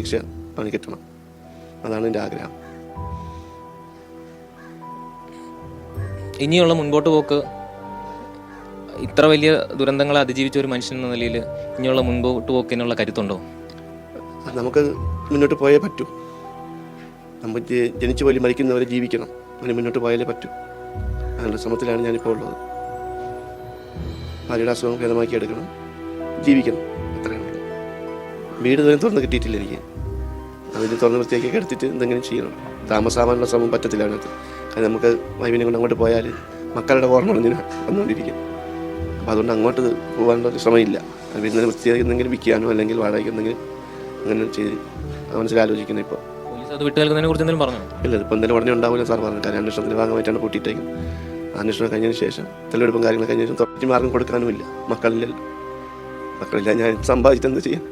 ശിക്ഷ അവന് കിട്ടണം. അതാണ് എൻ്റെ ആഗ്രഹം. ഇനിയുള്ള മുൻപോട്ട് പോക്ക്, ഇത്ര വലിയ ദുരന്തങ്ങളെ അതിജീവിച്ച ഒരു മനുഷ്യൻ എന്ന നിലയിൽ ഇനിയുള്ള മുൻപോട്ട് പോക്കിനുള്ള കരുത്തുണ്ടോ? നമുക്ക് മുന്നോട്ട് പോയേ പറ്റൂ. നമ്മൾ ജനിച്ചു പോലും മരിക്കുന്നവരെ ജീവിക്കണം. അതിന് മുന്നോട്ട് പോയാലേ പറ്റൂ. അതിനുള്ള ശ്രമത്തിലാണ് ഞാനിപ്പോൾ ഉള്ളത്. ഭാര്യയുടെ അസുഖം ഭേദമാക്കി എടുക്കണം, ജീവിക്കണം, അത്രയാണ് ഉള്ളത്. വീട് തന്നെ തുറന്ന് കിട്ടിയിട്ടില്ല എനിക്ക്. അതിന് തുറന്ന് വൃത്തിയാക്കി എടുത്തിട്ട് എന്തെങ്കിലും ചെയ്യണം. താമസാവാനുള്ള ശ്രമം പറ്റത്തില്ല അതിനകത്ത്. കാരണം നമുക്ക് വൈവിനെ കൊണ്ട് അങ്ങോട്ട് പോയാൽ മക്കളുടെ ഓർമ്മ വന്നുകൊണ്ടിരിക്കും. അപ്പോൾ അതുകൊണ്ട് അങ്ങോട്ട് പോകാനുള്ള ഒരു ശ്രമമില്ല. വീടിനെ വൃത്തിയാക്കി എന്തെങ്കിലും വിൽക്കാനോ അല്ലെങ്കിൽ വാടകയ്ക്ക് എന്തെങ്കിലും അങ്ങനെ ചെയ്ത് മനസ്സിലാലോചിക്കുന്നത് ഇപ്പോൾ. പോലീസ് അത് വിട്ടുകേൾക്കുന്നതിനെ കുറിച്ച് എന്തെങ്കിലും പറഞ്ഞു? ഇല്ല, ഇപ്പോൾ എന്തെങ്കിലും ഉടനെ ഉണ്ടാവില്ല സാർ പറഞ്ഞു. കാര്യം അന്വേഷണത്തിന് ഭാഗമായിട്ടാണ് പൂട്ടിയിട്ടേക്കും. അന്വേഷണം കഴിഞ്ഞതിന് ശേഷം തെളിവെടുപ്പും കാര്യങ്ങൾ കഴിഞ്ഞ ശേഷം തൊട്ട് മാർഗം കൊടുക്കാനുമില്ല. മക്കളില്ല. ഞാൻ സമ്പാദിച്ചെന്ത് ചെയ്യാൻ?